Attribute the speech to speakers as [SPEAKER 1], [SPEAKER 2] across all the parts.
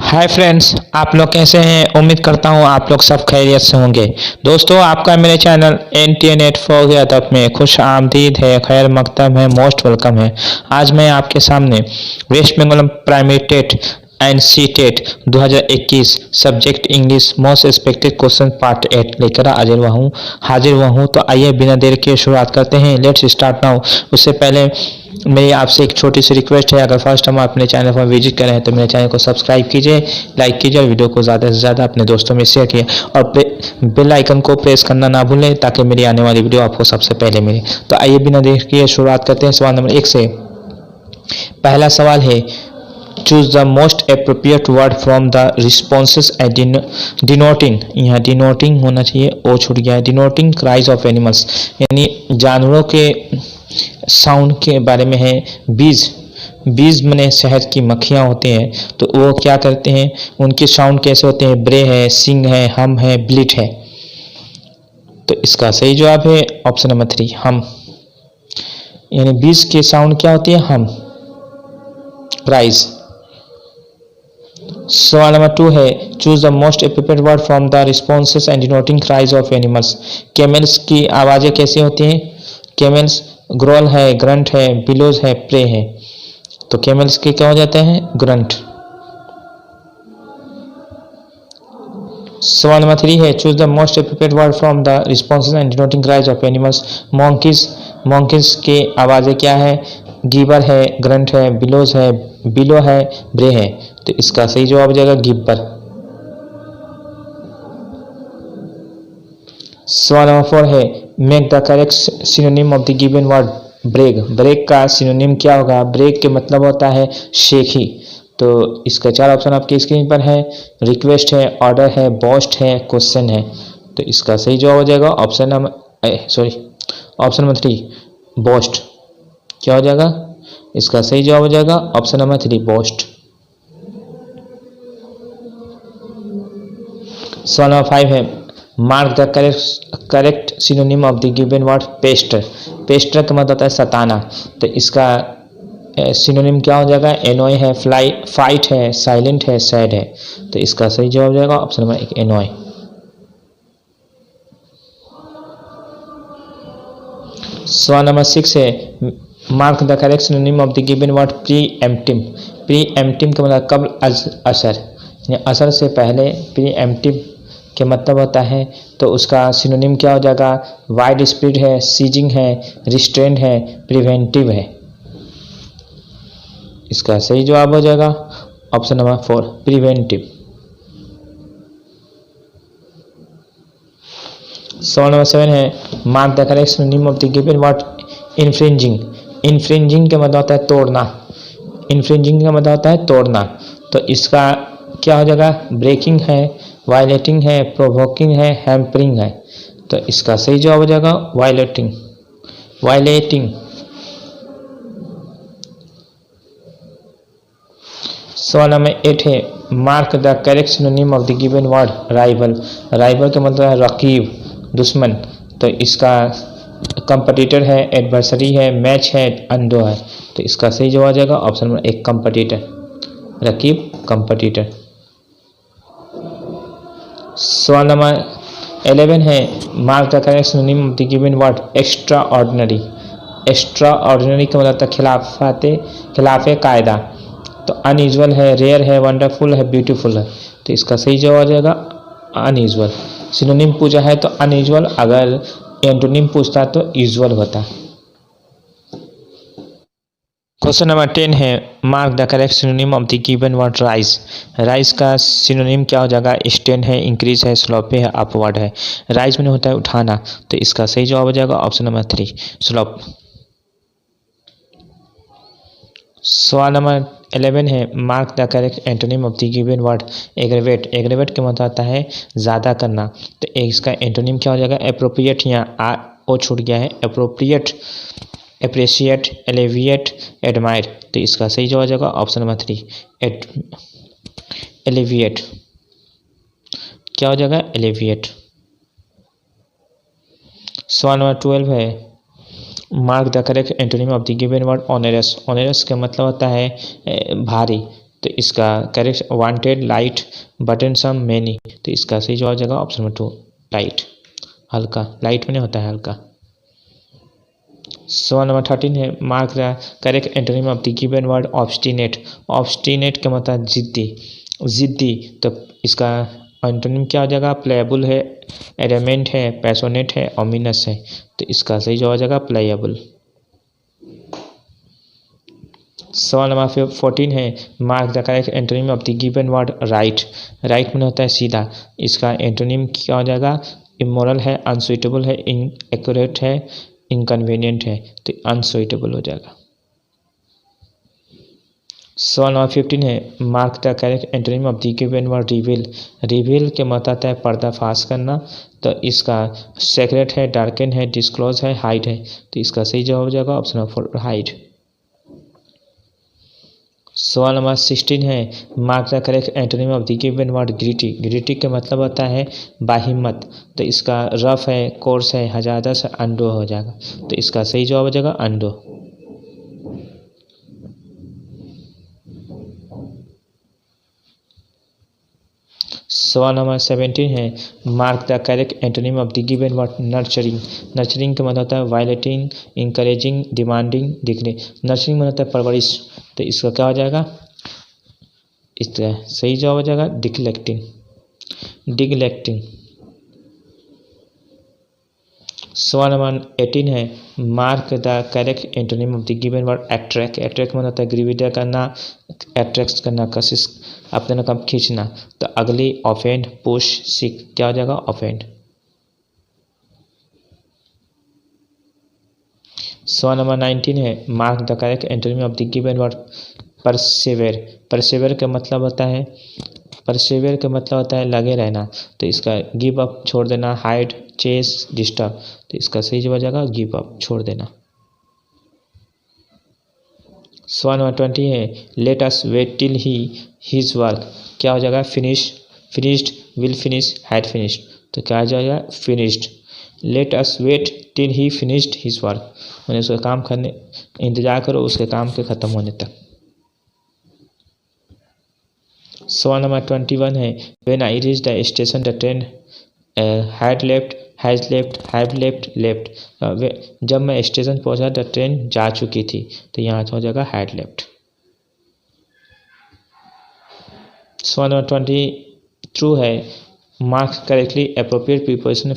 [SPEAKER 1] Hi friends, आप लोग कैसे हैं। उम्मीद करता हूँ आप लोग सब खैरियत से होंगे। दोस्तों, आपका मेरे चैनल NTNet फॉर द अदब में खुश आमदीद है, खैर मकदम है, मोस्ट वेलकम है। आज मैं आपके सामने West Bengal primary TET and CTET 2021 subject English most expected question part 8 लेकर हाजिर हुआ हूँ। तो आइए बिना देर के शुरुआत करते हैं। Let's start now. उससे पहले मेरी आपसे एक छोटी सी रिक्वेस्ट है, अगर फर्स्ट टाइम अपने चैनल पर विजिट करें हैं तो मेरे चैनल को सब्सक्राइब कीजिए, लाइक कीजिए और वीडियो को ज़्यादा से ज़्यादा अपने दोस्तों में शेयर कीजिए और बेल आइकन को प्रेस करना ना भूलें ताकि मेरी आने वाली वीडियो आपको सबसे पहले मिले। तो आइए बिना देर के शुरुआत करते हैं। सवाल नंबर 1 से। पहला सवाल है, choose the most appropriate word from the responses denoting, यहाँ डिनोटिंग होना चाहिए, ओ छूट गया है। डिनोटिंग क्राइज ऑफ एनिमल्स, यानी जानवरों के साउंड के बारे में है। बीज बीज मने शहद की मक्खियाँ होती हैं, तो वो क्या करते हैं, उनके साउंड कैसे होते हैं। ब्रे है, सिंग है, हम है, ब्लिट है। तो इसका सही जवाब है ऑप्शन नंबर 3, हम। यानी बीज के साउंड क्या होती है, हम, क्राइज। सवाल नंबर 2 है, choose the most appropriate word from the responses and denoting cries of animals. Camels की आवाज़ें कैसी होती हैं। कैमल्स ग्रोल है, ग्रंट है, बिलोज है, प्रे है। तो कैमल्स के क्या हो जाते हैं, ग्रंट। सवाल नंबर 3 है, choose the most appropriate word from the responses and denoting cries of animals. Monkeys की आवाज़ें क्या है, गीबर है, ग्रंट है, बिलो है, ब्रे है। तो इसका सही जवाब हो जाएगा गिब्बर। सवाल नंबर 4 है, make the correct synonym of the given word break. Break का सिनोनिम क्या होगा। ब्रेक के मतलब होता है शेखी। तो इसका 4 ऑप्शन आपकी स्क्रीन पर है। रिक्वेस्ट है, ऑर्डर है, बोस्ट है, क्वेश्चन है। तो इसका सही जवाब हो जाएगा ऑप्शन नंबर 3, बोस्ट। क्या हो जाएगा, इसका सही जवाब हो जाएगा ऑप्शन नंबर 3, बोस्ट। सवाल नंबर 5 है, mark the correct synonym of the given word Pasteur. Pasteur का मतलब होता है सताना। तो इसका सिनोनिम क्या हो जाएगा, एनॉय है, फाइट है, साइलेंट है, सैड है। तो इसका सही जवाब हो जाएगा ऑप्शन नंबर 1, एनॉय। सवाल नंबर 6 है, mark the correct synonym of the given word pre emptive. Pre emptive का मतलब कब्ल असर, असर से पहले। प्री एम्प्टिव के मतलब होता है, तो उसका सिनोनिम क्या हो जाएगा, वाइड स्प्रेड है, सीजिंग है, रिस्ट्रेंड है, प्रिवेंटिव है। इसका सही जवाब हो जाएगा ऑप्शन नंबर 4, प्रिवेंटिव। सवाल नंबर 7 है, mark the correct synonym of the given word infringing. Infringing का मतलब होता है तोड़ना। इन्फ्रिंजिंग का मतलब होता है तोड़ना। तो इसका क्या हो जाएगा, ब्रेकिंग है, वायलेटिंग है, प्रोवोकिंग है, हैम्परिंग है। तो इसका सही जवाब हो जाएगा वायलेटिंग। सवाल नंबर 8 है, mark the correct synonym of the given word rival. Rival का मतलब है रकीब, दुश्मन। तो इसका कंपटीटर है, एडवर्सरी है, मैच है, अंडो है। तो इसका सही जवाब आ जाएगा option number 1, competitor, Raqib, competitor. सवाल नंबर 11 है, mark the correct synonym of the given word extra ordinary. Extra ordinary का मतलब खिलाफ कायदा। तो अनयूजुअल है, रेयर है, वंडरफुल है, ब्यूटीफुल है। तो इसका सही जवाब आ जाएगा अनयूजुअल। सिनोनिम पूछा है तो अनयूजुअल, अगर एंटोनिम पूछता तो यूजुअल होता। क्वेश्चन नंबर 10 है, mark the correct synonym of the given word rise. Rise का सिनोनिम क्या हो जाएगा, स्टैंड है, इंक्रीज है, स्लोप है, अपवर्ड है। राइज में होता है उठाना। तो इसका सही जवाब हो जाएगा ऑप्शन नंबर 3, स्लोप। सवाल नंबर 11 है, mark the correct antonym of the given word aggravate. Aggravate का मतलब होता है ज़्यादा करना। तो इसका एंटोनिम क्या हो जाएगा, एप्रोप्रिएट, यहाँ ओ छूट गया है, एप्रोप्रिएट, एप्रिशिएट, एलिविएट, एडमायर। तो इसका सही जवाब हो जाएगा ऑप्शन नंबर 3, एलिविएट। क्या हो जाएगा, एलिविएट। सवाल नंबर 12 है, mark the correct antonym of the given word onerous. Onerous का मतलब होता है भारी। तो इसका correct wanted light burdensome many, तो इसका सही जवाब हो जाएगा ऑप्शन नंबर 2 लाइट, हल्का, लाइट में होता है हल्का। सवाल नंबर 13 है mark the correct antonym of the given word obstinate. Obstinate का मतलब जिद्दी, जिद्दी, तो इसका एंटोनिम क्या हो जाएगा? प्लेएबल है, एडमेंट है, पैशनेट है, ओमिनस है, तो इसका सही जवाब हो जाएगा प्लेएबल। सवाल नंबर 14 है mark the correct antonym of the given word right. Right में होता है सीधा, इसका एंटोनिम क्या हो जाएगा? इमोरल है, अनसुइटेबल है, इनएक्यूरेट है, इनकन्वीनियंट है, तो अनसुइटेबल हो जाएगा। सवाल नंबर 15 है mark the correct antonym of the given word reveal. Reveal के मतलब है पर्दाफाश करना, तो इसका सेक्रेट है, डार्कन है, डिस्क्लोज है, हाइड है, तो इसका सही जवाब हो जाएगा ऑप्शन नंबर 4 हाइड। सवाल नंबर 16 है mark the correct antonym of the given word gritty. Gritty का मतलब होता है बाहिम्मत, तो इसका रफ है, कोर्स है, हजारदस है, अंडो हो जाएगा, तो इसका सही जवाब हो जाएगा अंडो। सवाल नंबर 17 है mark the correct antonym of the given word nurturing. Nurturing का मतलब होता है वायलेटिंग, इंकरेजिंग, डिमांडिंग, दिखने। नर्चरिंग मतलब होता है परवरिश, तो इसका क्या हो जाएगा? इसका सही जवाब हो जाएगा डिग्लेक्टिंग, डिग्लेक्टिंग। सवाल नंबर 18 है mark the correct antonym of the given word attract. Attract मतलब होता है ग्रेविटी करना, अट्रैक्ट करना, कोशिश अपने कम खींचना, तो अगली ऑफेंड, पुश, सीक, क्या हो जाएगा? ऑफेंड। सवाल नंबर 19 है mark the correct antonym of the given word persevere. Persevere का मतलब होता है, परसेवेर का मतलब होता है लगे रहना, तो इसका गिव अप, छोड़ देना, हाइड, चेस, डिस्टर्ब, तो इसका सही जवाब जाएगा गिव अप, छोड़ देना। सवाल नंबर 20 है let us wait till he his work. क्या हो जाएगा? Finish, finished, will finish, had finished, तो क्या हो जाएगा? Finished. Let us wait till he finished his work, मैंने उसका काम करने इंतजार करो उसके काम के ख़त्म होने तक। सवाल नंबर 21 है when I reach the station the train had left, has left, have left, left. जब मैं स्टेशन पहुंचा द ट्रेन जा चुकी थी, तो यहाँ हो जाएगा हैड लेफ्ट। सवाल नंबर 20 ट्रू है marks correctly appropriate preposition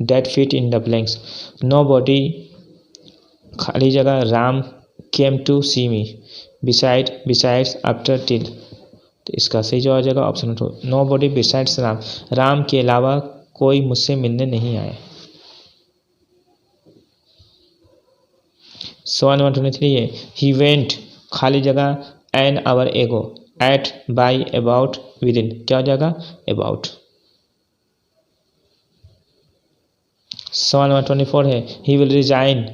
[SPEAKER 1] that fit in the blanks. Nobody, खाली जगह, Ram came to see me, beside, besides, after, till, तो इसका सही जवाब आ जाएगा option number 2 nobody besides Ram. Ram के अलावा कोई मुझसे मिलने नहीं आया। सवाल नंबर 23 है ही वेंट, खाली जगह, an hour ago, at, by, about, within, क्या हो जाएगा? अबाउट। सवाल नंबर 24 है he will resign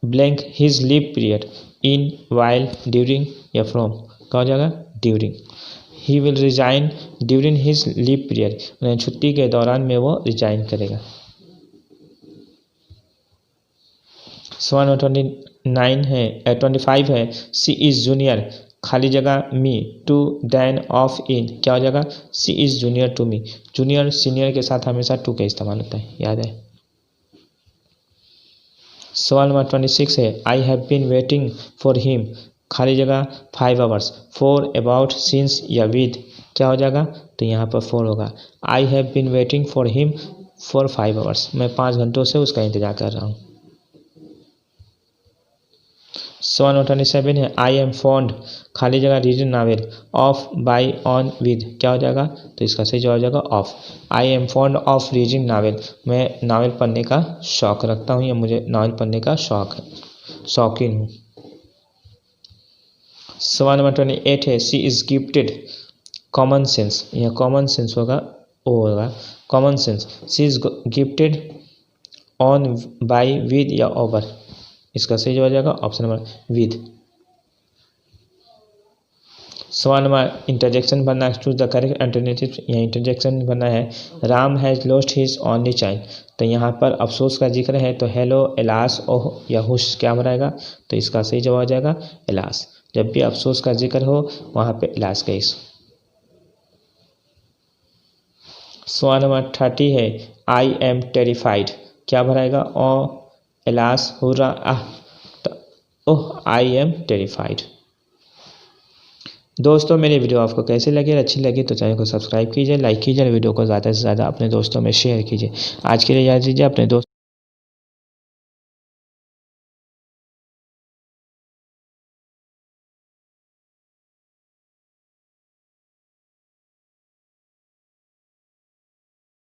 [SPEAKER 1] blank his leave period in, while, during या फ्रॉम, क्या हो जाएगा? During. He will resign during his leave period, यानी छुट्टी के दौरान में वो रिजाइन करेगा। सवाल नंबर 29 है 25 है सी इज़ जूनियर, खाली जगह, me, to, then, of, in, क्या हो जाएगा? She is junior to me. Junior senior के साथ हमेशा टू का इस्तेमाल होता है, याद है। सवाल नंबर 26 है I have been waiting for him, खाली जगह, 5 आवर्स, फॉर, अबाउट, सिंस या विद, क्या हो जाएगा? तो यहाँ पर 4 होगा। I have been waiting for him for 5 hours, मैं 5 घंटों से उसका इंतजार कर रहा हूँ। सवाल नंबर 27 है आई एम फॉन्ड, खाली जगह, reading novel, of, by, on, with, क्या हो जाएगा? तो इसका सही जवाब हो जाएगा of. I am fond of reading novel, मैं नावल पढ़ने का शौक रखता हूँ या मुझे नावल पढ़ने का शौक है, शौकीन हूँ। सवाल नंबर 28 है she is gifted common sense, यह कॉमन सेंस होगा, ओ होगा common sense. She is gifted on, by, with या ओवर, इसका सही जवाब जाएगा ऑप्शन नंबर विद। सवाल नंबर इंटरजेक्शन बनना, चूज द करेक्ट अल्टरनेटिव, यहाँ इंटरजेक्शन बनना है Ram has lost his only child, तो यहाँ पर अफसोस का जिक्र है, तो हेलो, एलास, ओह या हुश क्या बनाएगा? तो इसका सही जवाब आ जाएगा एलास। जब भी अफसोस का जिक्र हो वहाँ पे इलाज का इस। सवाल नंबर 30 है आई एम टेरिफाइड, क्या भराएगा? ओ इलाज हो रहा ओह आई एम टेरिफाइड। दोस्तों मेरी वीडियो आपको कैसी लगी? अच्छी लगी तो चैनल को सब्सक्राइब कीजिए, लाइक कीजिए, वीडियो को ज़्यादा से ज़्यादा अपने दोस्तों में शेयर कीजिए। आज के लिए इजाज़त दीजिए, अपने दोस्त